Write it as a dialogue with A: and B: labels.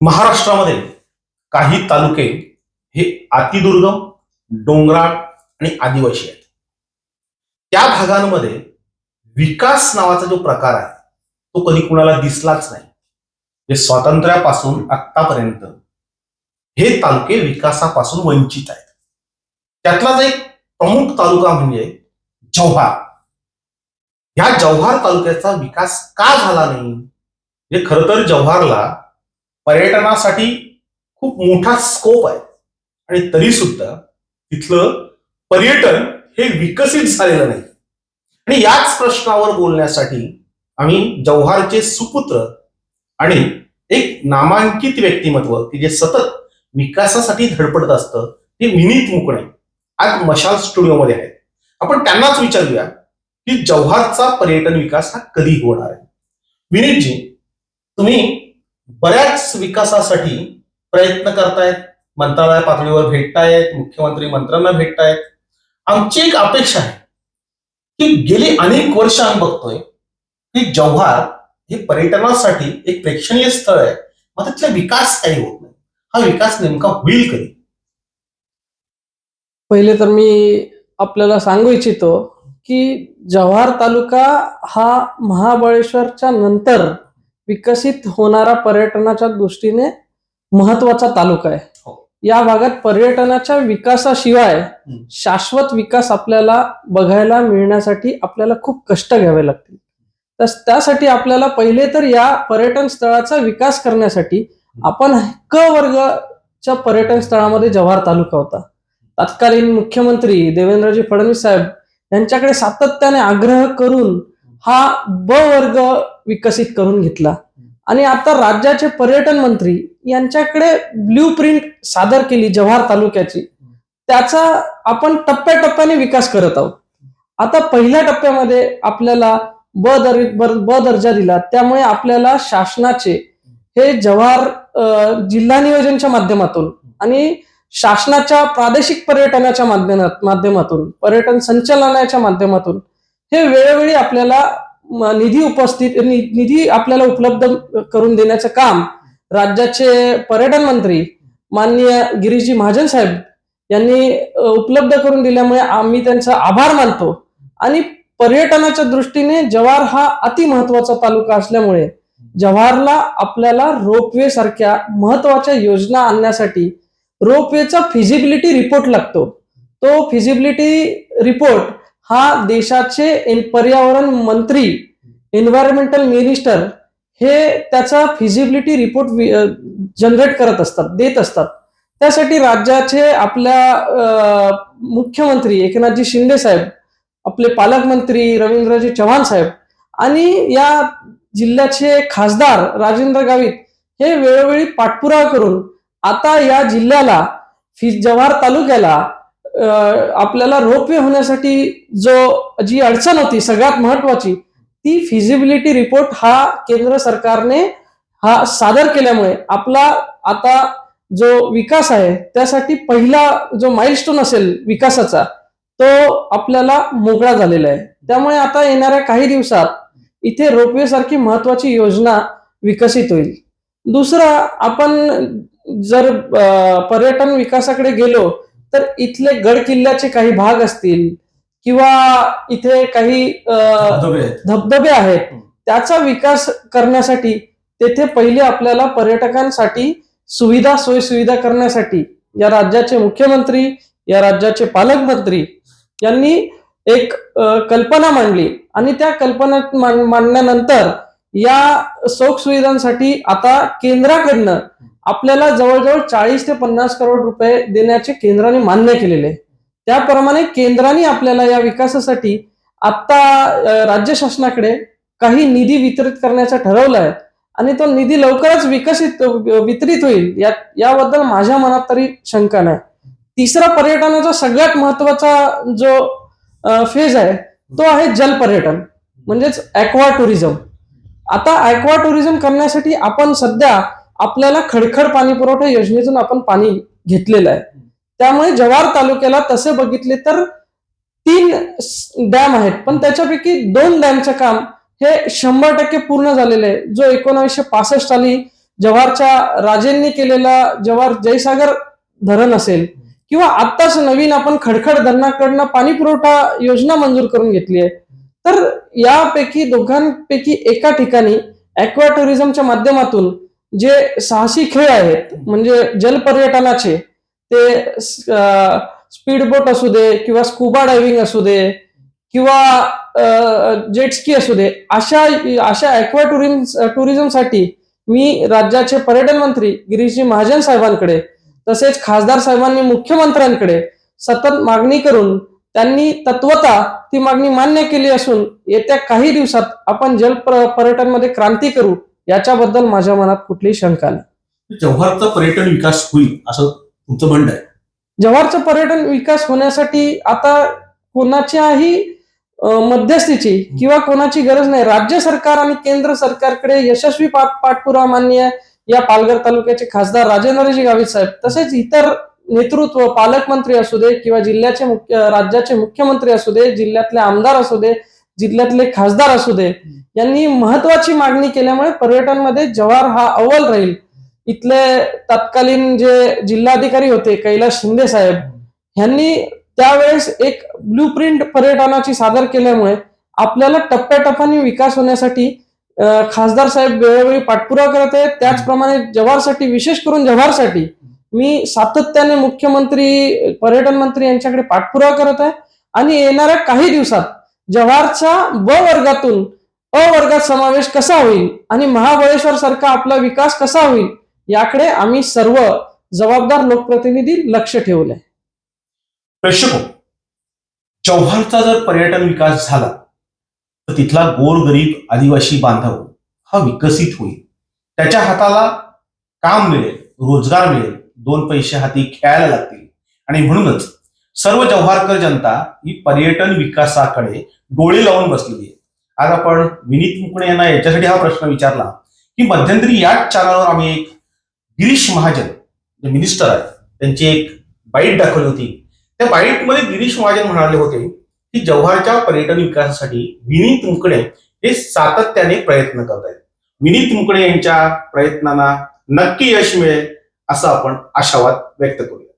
A: महाराष्ट्रामध्ये काही तालुके हे अतिदुर्गम, डोंगराळ आणि आदिवासी आहेत. त्या भागांमध्ये विकास नावाचा जो प्रकार आहे तो कधी कुणाला दिसलाच नाही. जे स्वातंत्र्यापासून आतापर्यंत हे तालुके विकासापासून वंचित आहेत. त्यातलाच एक प्रमुख तालुका म्हणजे जव्हार. या जव्हार तालुक्याचा विकास का झाला नाही? म्हणजे खरं तर जव्हारला पर्यटनासाठी खूप मोठा स्कोप आहे आणि तरी सुद्धा तिथलं पर्यटन हे विकसित झालेलं नाही. आणि याच प्रश्नावर बोलण्यासाठी आम्ही जव्हारचे सुपुत्र आणि एक नामांकित व्यक्तिमत्व की जे सतत विकासासाठी धडपडत असतं ते विनीत मुकणे आज मशाल स्टुडिओमध्ये आहेत. आपण त्यांनाच विचारूया की जव्हारचा पर्यटन विकास हा कधी होणार आहे. विनीतजी, तुम्ही बऱ्याच विकासासाठी प्रयत्न करतायत, मंत्रालय पातळीवर भेटतायत, मुख्यमंत्री मंत्र्यांना भेटतायत. आमची एक अपेक्षा आहे की गेली अनेक वर्ष आम्ही बघतोय की जव्हार हे पर्यटनासाठी एक प्रेक्षणीय स्थळ आहे, मात्र तिथला विकास काही होत नाही. हा विकास नेमका होईल कधी?
B: पहिले तर मी आपल्याला सांगू इच्छितो की जव्हार तालुका हा महाबळेश्वरच्या नंतर विकसित होणारा पर्यटनाच्या दृष्टीने महत्वाचा तालुका आहे.
A: हो.
B: या भागात पर्यटनाच्या विकासाशिवाय शाश्वत विकास आपल्याला बघायला मिळण्यासाठी आपल्याला खूप कष्ट घ्यावे लागतील. तर त्यासाठी आपल्याला पहिले तर या पर्यटन स्थळाचा विकास करण्यासाठी आपण क वर्गाच्या पर्यटन स्थळामध्ये जव्हार तालुका होता. तत्कालीन मुख्यमंत्री देवेंद्रजी फडणवीस साहेब यांच्याकडे सातत्याने आग्रह करून हा ब वर्ग विकसित करून घेतला आणि आता राज्याचे पर्यटन मंत्री यांच्याकडे ब्ल्यू प्रिंट सादर केली जव्हार तालुक्याची. त्याचा आपण टप्प्याटप्प्याने विकास करत आहोत. आता पहिल्या टप्प्यामध्ये आपल्याला ब दर्जा दिला, त्यामुळे आपल्याला शासनाचे हे जव्हार जिल्हा नियोजनच्या माध्यमातून आणि शासनाच्या प्रादेशिक पर्यटनाच्या माध्यमातून पर्यटन संचालनाच्या माध्यमातून हे वेळोवेळी आपल्याला निधी आपल्याला उपलब्ध करून देण्याचं काम राज्याचे पर्यटन मंत्री माननीय गिरीशजी महाजन साहेब यांनी उपलब्ध करून दिल्यामुळे आम्ही त्यांचा आभार मानतो. आणि पर्यटनाच्या दृष्टीने जव्हार हा अति महत्वाचा तालुका असल्यामुळे जव्हारला आपल्याला रोपवे सारख्या महत्वाच्या योजना आणण्यासाठी रोपवेचा फिजिबिलिटी रिपोर्ट लागतो. तो फिजिबिलिटी रिपोर्ट हा देशाचे पर्यावरण मंत्री, एन्व्हायरमेंटल मिनिस्टर हे त्याचा फिजिबिलिटी रिपोर्ट जनरेट करत असतात, देत असतात. त्यासाठी राज्याचे आपल्या मुख्यमंत्री एकनाथजी शिंदे साहेब, आपले पालकमंत्री रवींद्रजी चव्हाण साहेब आणि या जिल्ह्याचे खासदार राजेंद्र गावित हे वेळोवेळी पाठपुरावा करून आता या जिल्ह्याला जव्हार तालुक्याला आपल्याला रोपवे होण्यासाठी जी अडचण होती सगळ्यात महत्वाची ती फिजिबिलिटी रिपोर्ट हा केंद्र सरकारने हा सादर केल्यामुळे आपला आता जो विकास आहे त्यासाठी पहिला जो माइलस्टोन असेल विकासाचा तो आपल्याला मोकळा झालेला आहे. त्यामुळे आता येणाऱ्या काही दिवसात इथे रोपवे सारखी महत्वाची योजना विकसित होईल. दुसरं, आपण जर पर्यटन विकासाकडे गेलो तर इथले गड किल्ल्याचे काही भाग असतील किंवा इथे काही धबधबे आहेत, त्याचा विकास करण्यासाठी तेथे पहिले आपल्याला पर्यटकांसाठी सोयी सुविधा करण्यासाठी या राज्याचे मुख्यमंत्री, या राज्याचे पालकमंत्री यांनी एक कल्पना मांडली आणि त्या कल्पना मांडल्यानंतर या सुख सुविधांसाठी आता केंद्राकडनं आपल्याला जवळजवळ 40 ते 50 करोड रुपये देण्याचे केंद्राने मान्य केलेले. त्याप्रमाणे केंद्राने आपल्याला या विकासासाठी आता राज्य शासनाकडे काही निधी वितरित करण्याचं ठरवलं आहे आणि तो निधी लवकरच वितरित होईल याबद्दल माझ्या मनात तरी शंका नाही. तिसरा, पर्यटनाचा सगळ्यात महत्वाचा जो फेज आहे तो आहे जलपर्यटन म्हणजेच ॲक्वा टुरिझम. आता ॲक्वा टुरिझम करण्यासाठी आपण सध्या आपल्याला खडखड पाणी पुरवठा योजनेतून आपण पाणी घेतलेलं आहे. त्यामुळे जव्हार तालुक्याला तसे बघितले तर 3 डॅम आहेत, पण त्याच्यापैकी 2 डॅमचं काम हे 100% पूर्ण झालेलं आहे. जो 1965 साली जव्हारच्या राजेंनी केलेला जव्हार जयसागर धरण असेल, किंवा आत्ताच नवीन आपण खडखड धरणाकडनं पाणी पुरवठा योजना मंजूर करून घेतली आहे. तर यापैकी दोघांपैकी एका ठिकाणी ॲक्वा टुरिझमच्या माध्यमातून जे साहसी खेळ आहेत, म्हणजे जलपर्यटनाचे, ते स्पीड बोट असू दे किंवा स्कुबा डायव्हिंग असू दे किंवा जेटस्की असू दे, अशा ॲक्वा टुरिझमसाठी मी राज्याचे पर्यटन मंत्री गिरीशजी महाजन साहेबांकडे, तसेच खासदार साहेबांनी मुख्यमंत्र्यांकडे सतत मागणी करून त्यांनी तत्वतः ती मागणी मान्य केली असून येत्या काही दिवसात आपण पर्यटनमध्ये क्रांती करू, याच्याबद्दल माझ्या मनात कुठलीही शंका नाही.
A: जव्हारचा पर्यटन विकास होईल असं तुमचं म्हणणं आहे?
B: जव्हारचा पर्यटन विकास होण्यासाठी आता कोणाच्याही मध्यस्थीची किंवा कोणाची गरज नाही. राज्य सरकार आणि केंद्र सरकारकडे यशस्वी पाठपुरावा माननीय या पालघर तालुक्याचे खासदार राजेंद्रजी गावित साहेब, तसेच इतर नेतृत्व, पालकमंत्री असू दे किंवा राज्याचे मुख्यमंत्री असू दे, जिल्ह्यातले आमदार असू दे, जिल्ह्यातले खासदार असू दे, यांनी महत्वाची मागणी केल्यामुळे पर्यटनमध्ये जव्हार हा अव्वल राहील. इथले तत्कालीन जे जिल्हाधिकारी होते कैलास शिंदे साहेब, यांनी त्यावेळेस एक ब्लूप्रिंट पर्यटनाची सादर केल्यामुळे आपल्याला टप्प्याटप्प्याने विकास होण्यासाठी खासदार साहेब वेळोवेळी पाठपुरावा करत आहेत. त्याचप्रमाणे जव्हारसाठी, विशेष करून जव्हारसाठी मी सातत्याने मुख्यमंत्री, पर्यटन मंत्री यांच्याकडे पाठपुरावा करत आहे आणि येणाऱ्या काही दिवसात जव्हारचा ब वर्गातून अ वर्गात समावेश कसा होईल आणि महाबळेश्वर सारखा आपला विकास कसा होईल, याकडे आम्ही सर्व जबाबदार लोकप्रतिनिधी लक्ष ठेवलंय.
A: प्रेक्षको, जव्हारचा जर पर्यटन विकास झाला तर तिथला गोरगरीब आदिवासी बांधव हा विकसित होईल. त्याच्या हाताला काम मिळेल, रोजगार मिळेल, दोन पैसे हाती खेळायला लागतील आणि म्हणूनच सर्व जव्हारकर जनता ही पर्यटन विकासाकडे डोळे लावून बसलेली आहे. आज आपण विनीत मुकणे यांना याच्यासाठी हा प्रश्न विचारला की मध्यंतरी याच चॅनलवर आम्ही एक गिरीश महाजन जे मिनिस्टर आहेत त्यांची एक बाईट दाखवली होती. त्या बाईटमध्ये गिरीश महाजन म्हणाले होते की जव्हारच्या पर्यटन विकासासाठी विनीत मुकणे हे सातत्याने प्रयत्न करत आहेत. विनीत मुकणे यांच्या प्रयत्नांना नक्की यश मिळेल असं आपण आशावाद व्यक्त करूया.